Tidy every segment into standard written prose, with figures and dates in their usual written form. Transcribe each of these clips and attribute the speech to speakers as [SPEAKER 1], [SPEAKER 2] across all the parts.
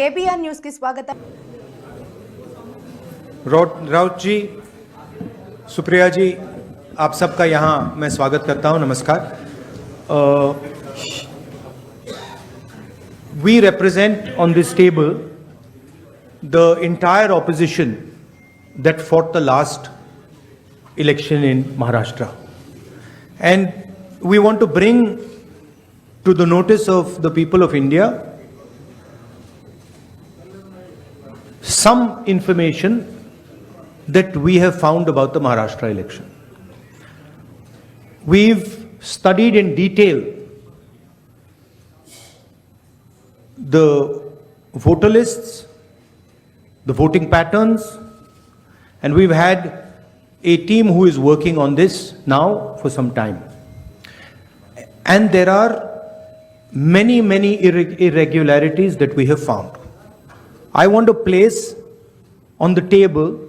[SPEAKER 1] KBr news की स्वागत।
[SPEAKER 2] राउत जी, सुप्रिया जी, आप सबका यहाँ मैं स्वागत करता हूँ। नमस्कार। We represent on this table the entire opposition that fought the last election in Maharashtra, and we want to bring to the notice of the people of India some information that we have found about the Maharashtra election. We've studied in detail the voter lists, the voting patterns, and we've had a team who is working on this now for some time. And there are many irregularities that we have found. I want to place on the table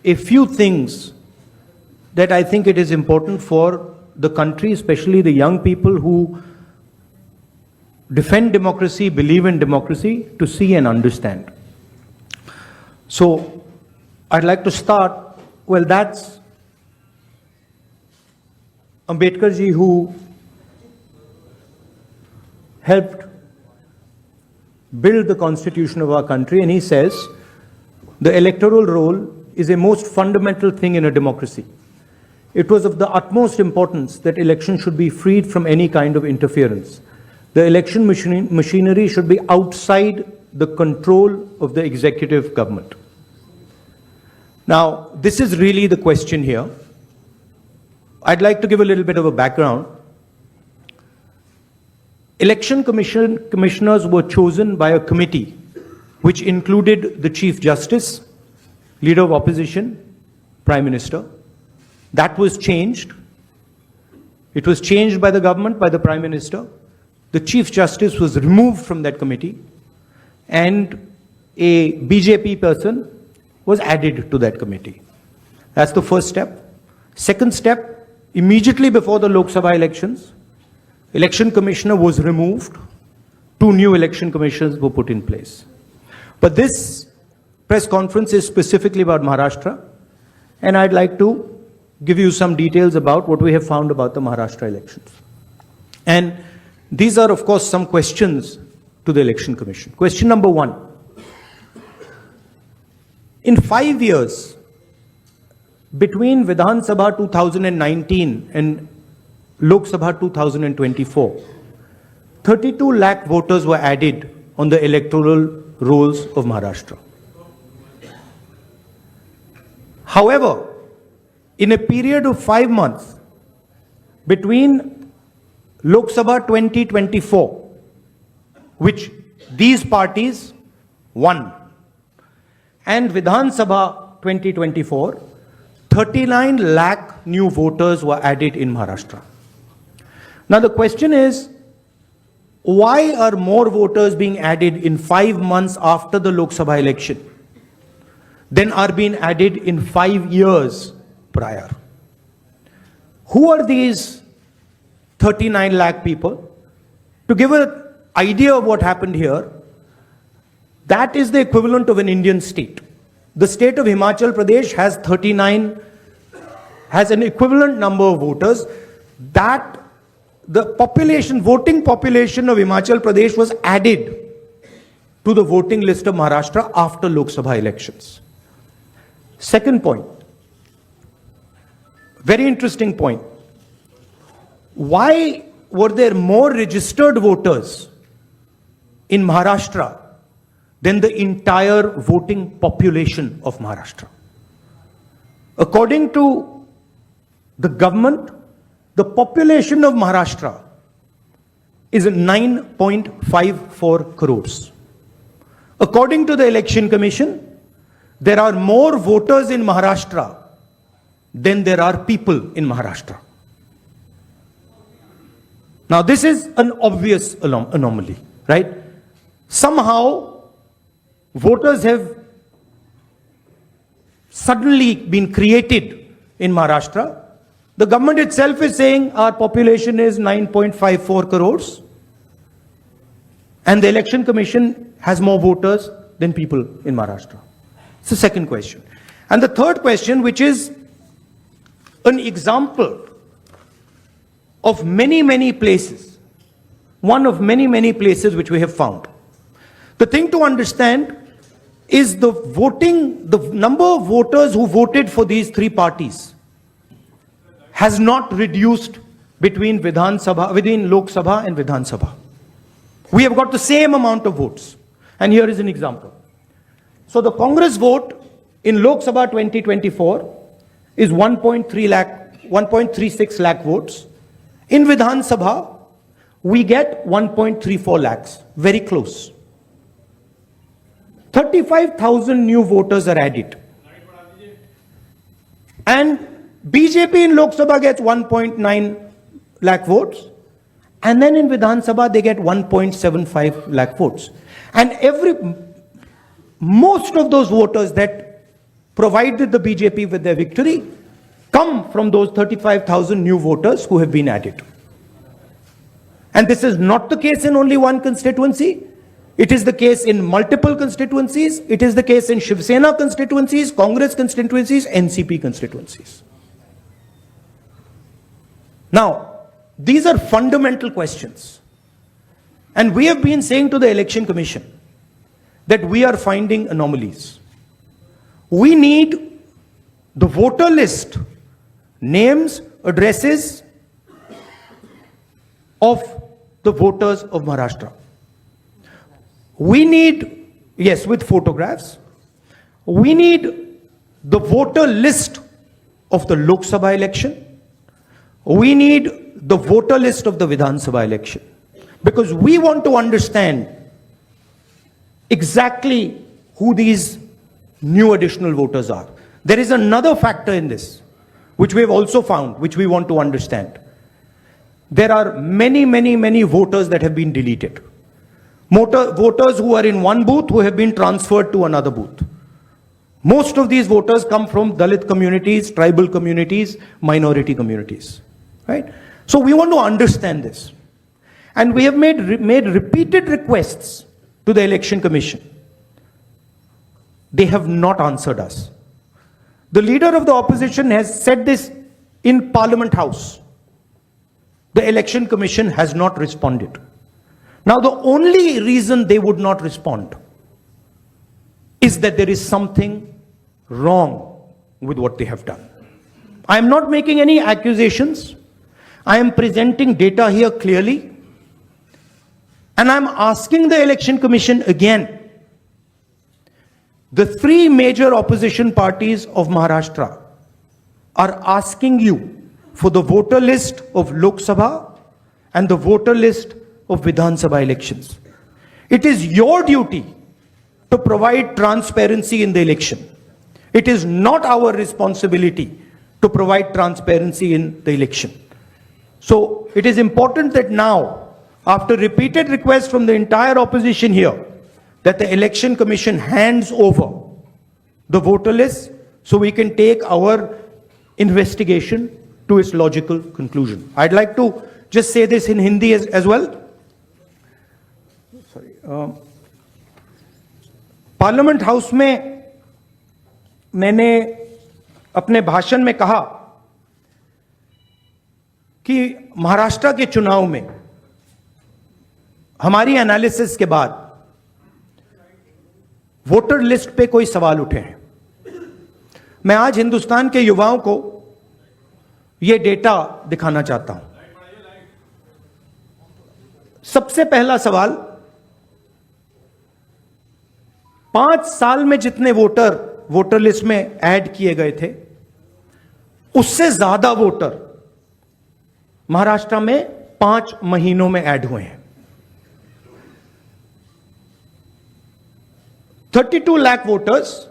[SPEAKER 2] a few things that I think it is important for the country, especially the young people who defend democracy, believe in democracy, to see and understand. So I'd like to start, well, that's Ambedkar ji, who helped build the constitution of our country, and he says the electoral roll is a most fundamental thing in a democracy. It was of the utmost importance that elections should be freed from any kind of interference. The election machinery should be outside the control of the executive government. Now, this is really the question here. I'd like to give a little bit of a background. Election commissioners were chosen by a committee which included the Chief Justice, Leader of Opposition, Prime Minister. That was changed. It was changed by the government, by the Prime Minister. The Chief Justice was removed from that committee, and a BJP person was added to that committee. That's the first step. Second step, immediately before the Lok Sabha elections, Election Commissioner was removed. 2 new election commissioners were put in place. But this press conference is specifically about Maharashtra, and I'd like to give you some details about what we have found about the Maharashtra elections. And these are, of course, some questions to the Election Commission. Question number 1. In 5 years, between Vidhan Sabha 2019 and Lok Sabha 2024, 32 lakh voters were added on the electoral rolls of Maharashtra. However, in a period of 5 months between Lok Sabha 2024, which these parties won, and Vidhan Sabha 2024, 39 lakh new voters were added in Maharashtra. Now the question is, why are more voters being added in 5 months after the Lok Sabha election than are being added in 5 years prior? Who are these 39 lakh people? To give an idea of what happened here, that is the equivalent of an Indian state. The state of Himachal Pradesh has an equivalent number of voters. That the voting population of Himachal Pradesh was added to the voting list of Maharashtra after Lok Sabha elections. Second point, very interesting point. Why were there more registered voters in Maharashtra than the entire voting population of Maharashtra? According to the government, the population of Maharashtra is 9.54 crores. According to the Election Commission, there are more voters in Maharashtra than there are people in Maharashtra. Now this is an obvious anomaly, right? Somehow voters have suddenly been created in Maharashtra. The government itself is saying our population is 9.54 crores. and the Election Commission has more voters than people in Maharashtra? It's the second question. And the third question, which is an example of many, many places, one of many, many places which we have found. The thing to understand is the number of voters who voted for these three parties has not reduced between Lok Sabha and Vidhan Sabha. We have got the same amount of votes. And here is an example. So the Congress vote in Lok Sabha 2024 is 1.36 lakh votes. In Vidhan Sabha, we get 1.34 lakhs, very close. 35,000 new voters are added. And BJP in Lok Sabha gets 1.9 lakh votes. And then in Vidhan Sabha, they get 1.75 lakh votes. And most of those voters that provided the BJP with their victory come from those 35,000 new voters who have been added. And this is not the case in only one constituency. It is the case in multiple constituencies. It is the case in Shiv Sena constituencies, Congress constituencies, NCP constituencies. Now, these are fundamental questions. And we have been saying to the Election Commission that we are finding anomalies. We need the voter list, names, addresses of the voters of Maharashtra. We need, yes, with photographs. We need the voter list of the Lok Sabha election. We need the voter list of the Vidhan Sabha election. Because we want to understand exactly who these new additional voters are. There is another factor in this, which we have also found, which we want to understand. There are many, many, many voters that have been deleted. Voters who are in one booth who have been transferred to another booth. Most of these voters come from Dalit communities, tribal communities, minority communities, right? So we want to understand this. And we have made repeated requests to the Election Commission. They have not answered us. The leader of the opposition has said this in Parliament House. The Election Commission has not responded. Now, the only reason they would not respond is that there is something wrong with what they have done. I am not making any accusations. I am presenting data here clearly. And I'm asking the Election Commission again. The three major opposition parties of Maharashtra are asking you for the voter list of Lok Sabha and the voter list of Vidhan Sabha elections. It is your duty to provide transparency in the election. It is not our responsibility to provide transparency in the election. So it is important that now, after repeated requests from the entire opposition here, that the Election Commission hands over the voter list so we can take our investigation to its logical conclusion. I'd like to just say this in Hindi as well. Parliament house में मैंने अपने भाषण में कहा कि महाराष्ट्र के चुनाव में हमारी एनालिसिस के बाद वोटर लिस्ट पे कोई सवाल उठे हैं. मैं आज हिंदुस्तान के युवाओं को यह डेटा दिखाना चाहता हूं. सबसे पहला सवाल, 5 साल में जितने वोटर लिस्ट में ऐड किए गए थे, उससे ज्यादा वोटर महाराष्ट्र में 5 महीनों में ऐड हुए हैं. 32 लाख वोटर्स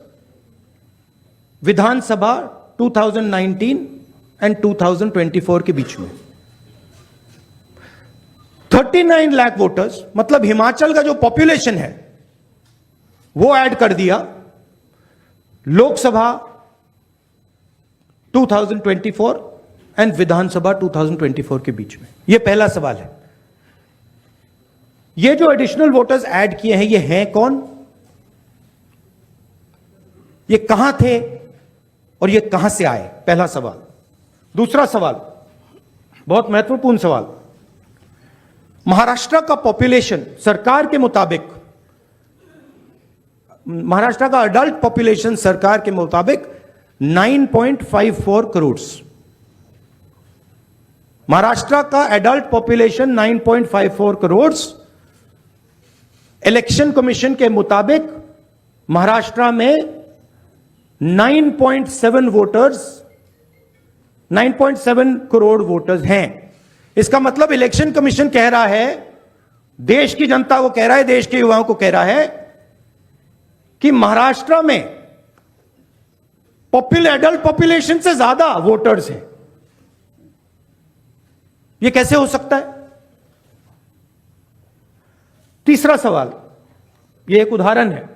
[SPEAKER 2] विधानसभा 2019 एंड 2024 के बीच में. 39 लाख वोटर्स, मतलब हिमाचल का जो पॉपुलेशन है वो ऐड कर दिया लोकसभा 2024 एंड विधानसभा 2024 के बीच में. यह पहला सवाल है. ये जो एडिशनल वोटर्स ऐड किए हैं, ये हैं कौन, ये कहां थे और ये कहां से आए, पहला सवाल। दूसरा सवाल, बहुत महत्वपूर्ण सवाल, महाराष्ट्र का पॉपुलेशन सरकार के मुताबिक, महाराष्ट्र का अडल्ट पॉपुलेशन सरकार के मुताबिक 9.54 करोड़। महाराष्ट्र का adult population 9.54 crore. Election commission के मुताबिक महाराष्ट्र में 9.7 करोड़ वोटर्स हैं। इसका मतलब इलेक्शन कमीशन कह रहा है, देश की जनता को कह रहा है, देश के युवाओं को कह रहा है कि महाराष्ट्र में एडल्ट पॉपुलेशन से ज्यादा वोटर्स हैं। यह कैसे हो सकता है? तीसरा सवाल, यह एक उदाहरण है,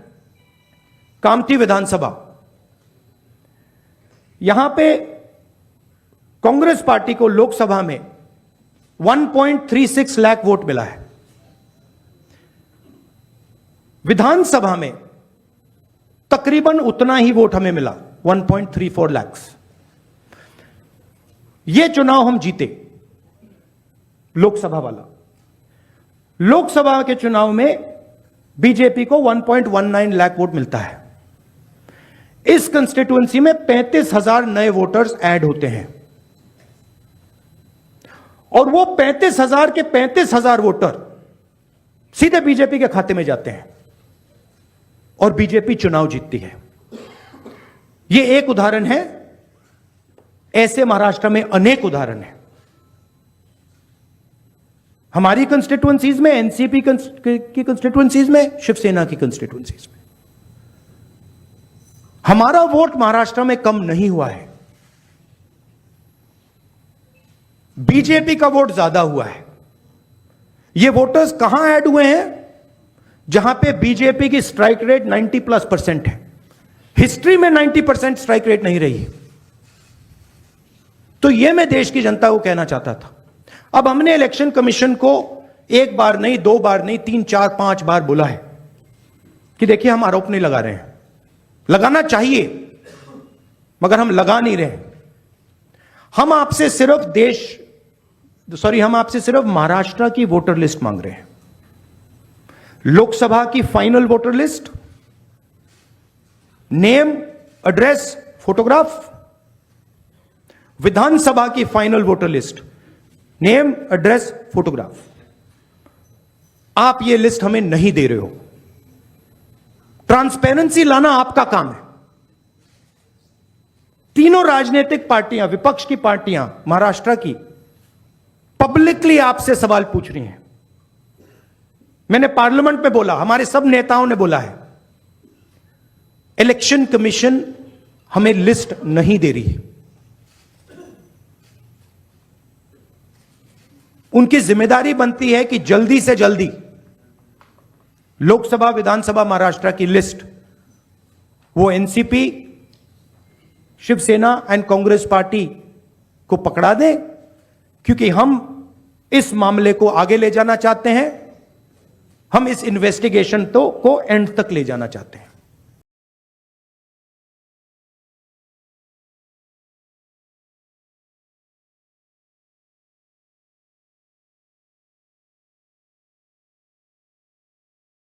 [SPEAKER 2] कामठी विधानसभा। यहां पे कांग्रेस पार्टी को लोकसभा में 1.36 लाख वोट मिला है, विधानसभा में तकरीबन उतना ही वोट हमें मिला, 1.34 लाख। यह चुनाव हम जीते, लोकसभा वाला। लोकसभा के चुनाव में बीजेपी को 1.19 लाख वोट मिलता है। इस कंस्टिट्यूएंसी में 35,000 नए वोटर्स ऐड होते हैं और वो 35,000 के 35,000 वोटर सीधे बीजेपी के खाते में जाते हैं और बीजेपी चुनाव जीतती है। यह एक उदाहरण है, ऐसे महाराष्ट्र में अनेक उदाहरण हैं। हमारी कंस्टिट्यूएंसीज में, एनसीपी की कंस्टिट्यूएंसीज में, शिवसेना की कंस्टिट्यूएंसीज में हमारा वोट महाराष्ट्र में कम नहीं हुआ है, बीजेपी का वोट ज्यादा हुआ है। ये वोटर्स कहां ऐड हुए हैं? जहां पे बीजेपी की स्ट्राइक रेट 90+% है। हिस्ट्री में 90% स्ट्राइक रेट नहीं रही। तो यह मैं देश की जनता को कहना चाहता था। अब हमने इलेक्शन कमीशन को एक बार नहीं, दो बार नहीं, 3, 4, 5 बार बोला है कि देखिए हम आरोप नहीं लगा रहे हैं, लगाना चाहिए मगर हम लगा नहीं रहे। हम आपसे सिर्फ महाराष्ट्र की वोटर लिस्ट मांग रहे हैं, लोकसभा की final voter list, name, address, photograph. Vidhan Sabha की final voter list, name, address, photograph. आप ये लिस्ट हमें नहीं दे रहे हो। ट्रांसपेरेंसी लाना आपका काम है। तीनों राजनीतिक पार्टियां, विपक्ष की पार्टियां महाराष्ट्र की, पब्लिकली आपसे सवाल पूछ रही हैं। मैंने पार्लियामेंट में बोला, हमारे सब नेताओं ने बोला है, इलेक्शन कमीशन हमें लिस्ट नहीं दे रही। उनकी जिम्मेदारी बनती है कि जल्दी से जल्दी लोकसभा, विधानसभा महाराष्ट्र की लिस्ट वो NCP, Shiv Sena and Congress party को पकड़ा दें, क्योंकि हम इस मामले को आगे ले जाना चाहते हैं। हम इस इन्वेस्टिगेशन को एंड तक ले जाना चाहते हैं।